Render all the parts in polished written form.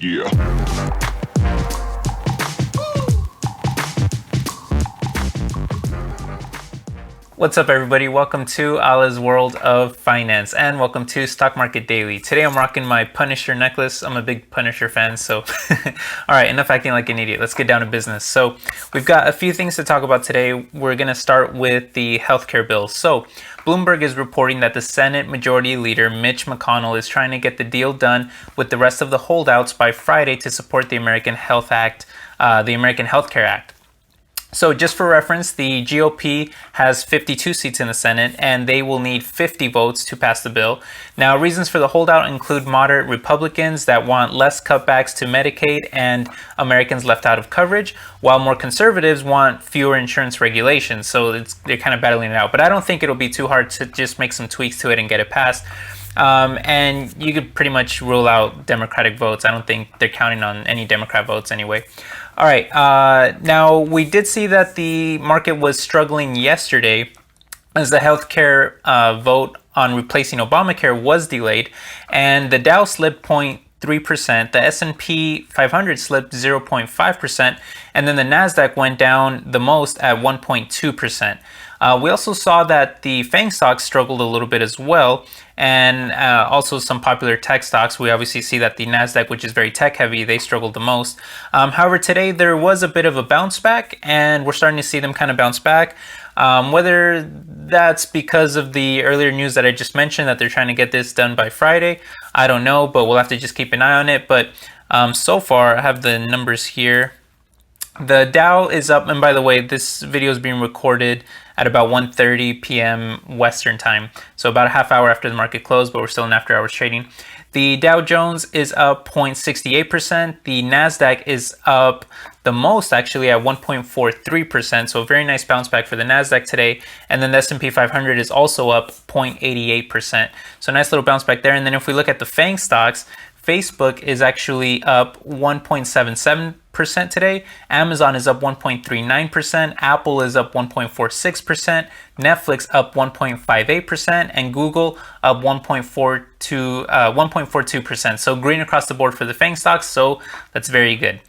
Yeah. What's up, everybody? Welcome to Allah's World of Finance, and welcome to Stock Market Daily. Today I'm rocking my Punisher necklace. I'm a big Punisher fan, so alright, enough acting like an idiot. Let's get down to business. So we've got a few things to talk about today. We're going to start with the healthcare bill. So Bloomberg is reporting that the Senate Majority Leader Mitch McConnell is trying to get the deal done with the rest of the holdouts by Friday to support the American Health Act, the American Healthcare Act. So just for reference, the GOP has 52 seats in the Senate, and they will need 50 votes to pass the bill. Now, reasons for the holdout include moderate Republicans that want less cutbacks to Medicaid and Americans left out of coverage, while more conservatives want fewer insurance regulations. So they're kind of battling it out. But I don't think it'll be too hard to just make some tweaks to it and get it passed. And you could pretty much rule out Democratic votes. I don't think they're counting on any Democrat votes anyway. All right. Now, we did see that the market was struggling yesterday as the healthcare vote on replacing Obamacare was delayed, and the Dow slipped 0.3%, the S&P 500 slipped 0.5%, and then the Nasdaq went down the most at 1.2%. We also saw that the FANG stocks struggled a little bit as well, and also some popular tech stocks. We obviously see that the Nasdaq, which is very tech heavy, they struggled the most. However, today there was a bit of a bounce back, and we're starting to see them kind of bounce back. Whether that's because of the earlier news that I just mentioned, that they're trying to get this done by Friday, I don't know, but we'll have to just keep an eye on it. But so far, I have the numbers here. The Dow is up, and by the way, this video is being recorded at about 1:30 p.m. Western time, so about a half hour after the market closed, but we're still in after hours trading. The Dow Jones is up 0.68%. The Nasdaq is up the most, actually, at 1.43%, so a very nice bounce back for the Nasdaq today. And then the S&P 500 is also up 0.88%, so nice little bounce back there. And then if we look at the FANG stocks, Facebook is actually up 1.77% today. Amazon is up 1.39%. Apple is up 1.46%. Netflix up 1.58%, and Google up 1.42%. So green across the board for the FANG stocks. So that's very good.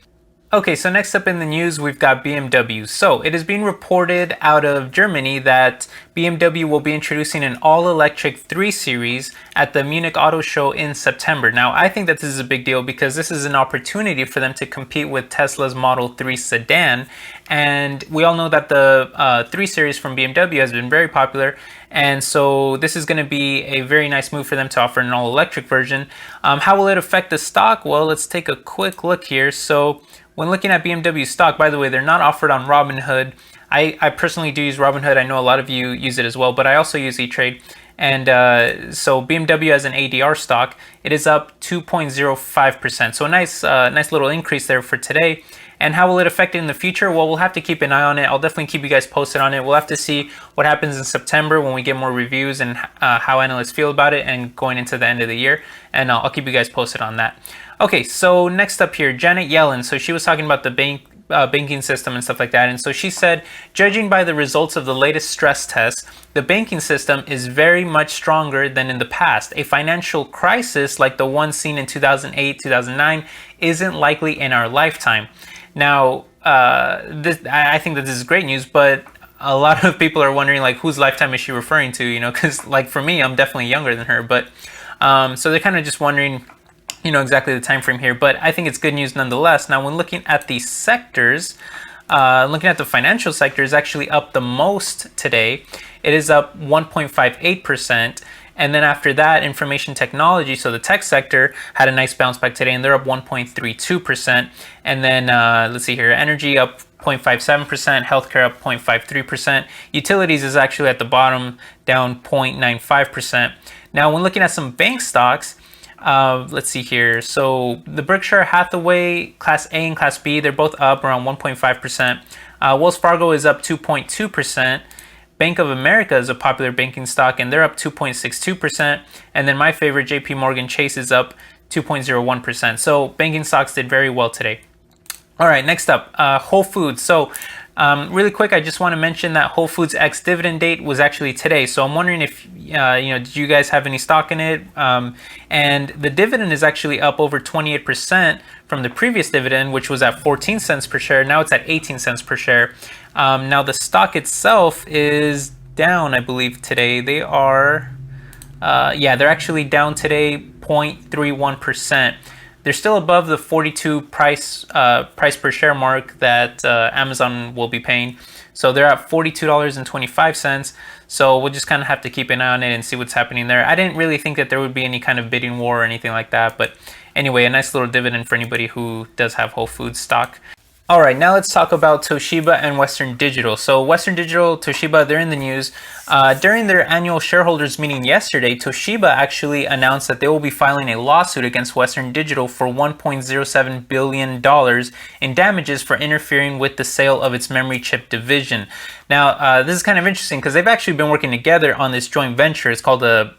Okay, so next up in the news, we've got BMW. So it is being reported out of Germany that BMW will be introducing an all-electric 3 Series at the Munich Auto Show in September. Now, I think that this is a big deal because this is an opportunity for them to compete with Tesla's Model 3 sedan. And we all know that the 3 Series from BMW has been very popular. And so this is going to be a very nice move for them to offer an all-electric version. How will it affect the stock? Well, let's take a quick look here. So when looking at BMW stock, by the way, they're not offered on Robinhood. I personally do use Robinhood. I know a lot of you use it as well, but I also use E-Trade. And so BMW as an ADR stock, it is up 2.05%. So a nice little increase there for today. And how will it affect it in the future? Well, we'll have to keep an eye on it. I'll definitely keep you guys posted on it. We'll have to see what happens in September when we get more reviews and how analysts feel about it and going into the end of the year. And I'll keep you guys posted on that. Okay, so next up here, Janet Yellen. So she was talking about the banking system and stuff like that. And so she said, judging by the results of the latest stress test, the banking system is very much stronger than in the past. A financial crisis like the one seen in 2008, 2009 isn't likely in our lifetime. Now, I think that this is great news, but a lot of people are wondering, like, whose lifetime is she referring to, because, like, for me, I'm definitely younger than her, but so they're kind of just wondering, exactly the time frame here, but I think it's good news nonetheless. Now, when looking at the sectors, looking at the financial sector is actually up the most today. It is up 1.58%. And then after that, information technology, so the tech sector, had a nice bounce back today, and they're up 1.32%. And then let's see here, energy up 0.57%, healthcare up 0.53%. Utilities is actually at the bottom, down 0.95%. Now, when looking at some bank stocks, let's see here. So the Berkshire Hathaway Class A and Class B, they're both up around 1.5%. Wells Fargo is up 2.2%. Bank of America is a popular banking stock, and they're up 2.62%. And then my favorite, JP Morgan Chase, is up 2.01%. So banking stocks did very well today. All right, next up, Whole Foods. So Really quick, I just want to mention that Whole Foods ex dividend date was actually today. So I'm wondering if, did you guys have any stock in it? And the dividend is actually up over 28% from the previous dividend, which was at 14 cents per share. Now it's at 18 cents per share. Now the stock itself is down, I believe, today. They are, they're actually down today 0.31%. They're still above the 42 price per share mark that Amazon will be paying. So they're at $42.25. So we'll just kind of have to keep an eye on it and see what's happening there. I didn't really think that there would be any kind of bidding war or anything like that. But anyway, a nice little dividend for anybody who does have Whole Foods stock. All right, now let's talk about Toshiba and Western Digital. So Western Digital, Toshiba, they're in the news. During their annual shareholders meeting yesterday, Toshiba actually announced that they will be filing a lawsuit against Western Digital for $1.07 billion in damages for interfering with the sale of its memory chip division. Now, this is kind of interesting because they've actually been working together on this joint venture. It's called a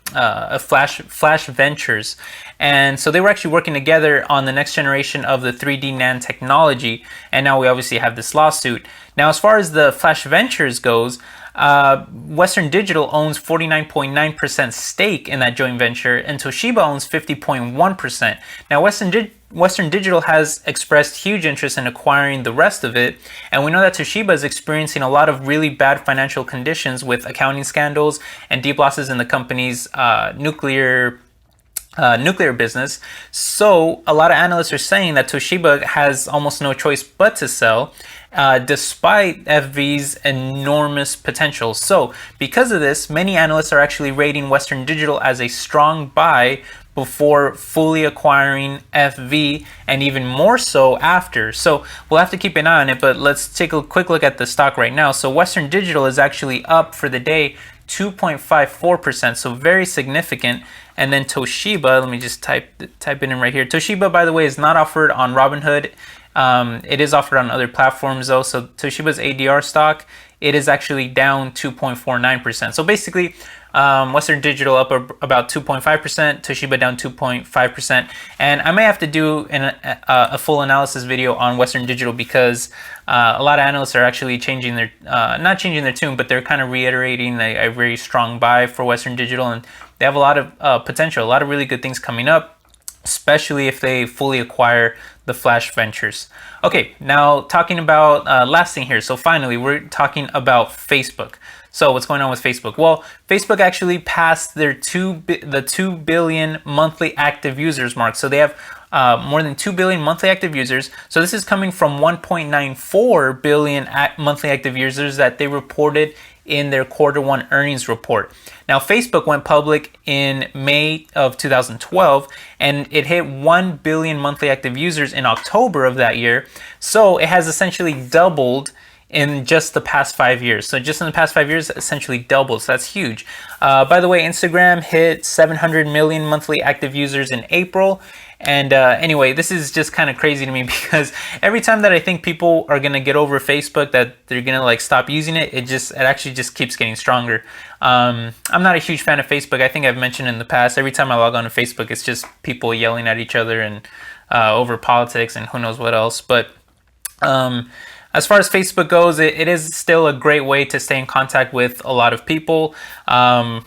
Flash Ventures. And so they were actually working together on the next generation of the 3D NAND technology. And now we obviously have this lawsuit. Now, as far as the Flash Ventures goes, Western Digital owns 49.9% stake in that joint venture, and Toshiba owns 50.1%. Now, Western Digital has expressed huge interest in acquiring the rest of it, and we know that Toshiba is experiencing a lot of really bad financial conditions with accounting scandals and deep losses in the company's nuclear business. So a lot of analysts are saying that Toshiba has almost no choice but to sell, despite FV's enormous potential. So because of this, many analysts are actually rating Western Digital as a strong buy before fully acquiring FV, and even more so after. So we'll have to keep an eye on it, but let's take a quick look at the stock right now. So Western Digital is actually up for the day 2.54%, so very significant. And then Toshiba, let me just type it in right here. Toshiba, by the way, is not offered on Robinhood. It is offered on other platforms though. So Toshiba's ADR stock, it is actually down 2.49%. So basically, Western Digital up about 2.5%, Toshiba down 2.5%. And I may have to do a full analysis video on Western Digital because a lot of analysts are actually changing their, not changing their tune, but they're kind of reiterating a very strong buy for Western Digital. And they have a lot of potential, a lot of really good things coming up, especially if they fully acquire the Flash Ventures. Okay, now talking about last thing here. So finally, we're talking about Facebook. So what's going on with Facebook? Well, Facebook actually passed their the 2 billion monthly active users mark. So they have more than 2 billion monthly active users. So this is coming from 1.94 billion monthly active users that they reported in their Q1 earnings report. Now, Facebook went public in May of 2012, and it hit 1 billion monthly active users in October of that year. So it has essentially doubled in just the past 5 years. So just in the past 5 years, essentially doubled. So that's huge. By the way, Instagram hit 700 million monthly active users in April. And anyway, this is just kind of crazy to me because every time that I think people are going to get over Facebook, that they're going to like stop using it, it actually just keeps getting stronger. I'm not a huge fan of Facebook. I think I've mentioned in the past, every time I log on to Facebook, it's just people yelling at each other and over politics and who knows what else. But as far as Facebook goes, it is still a great way to stay in contact with a lot of people. I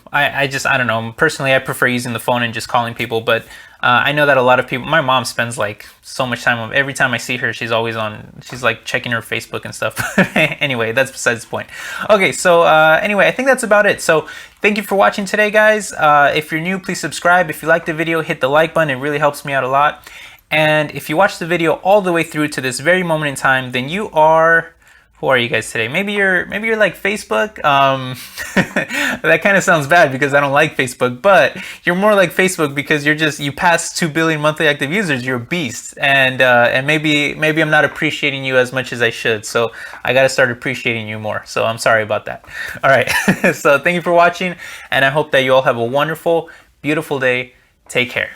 don't know. Personally, I prefer using the phone and just calling people, but I know that a lot of people, my mom spends like so much time, every time I see her, she's like checking her Facebook and stuff. Anyway, that's besides the point. Okay, so anyway, I think that's about it. So thank you for watching today, guys. If you're new, please subscribe. If you like the video, hit the like button. It really helps me out a lot. And if you watch the video all the way through to this very moment in time, then you are, who are you guys today? Maybe you're like Facebook. That kind of sounds bad because I don't like Facebook, but you're more like Facebook because you passed 2 billion monthly active users. You're a beast, and maybe I'm not appreciating you as much as I should. So I got to start appreciating you more. So I'm sorry about that. All right. So thank you for watching, and I hope that you all have a wonderful, beautiful day. Take care.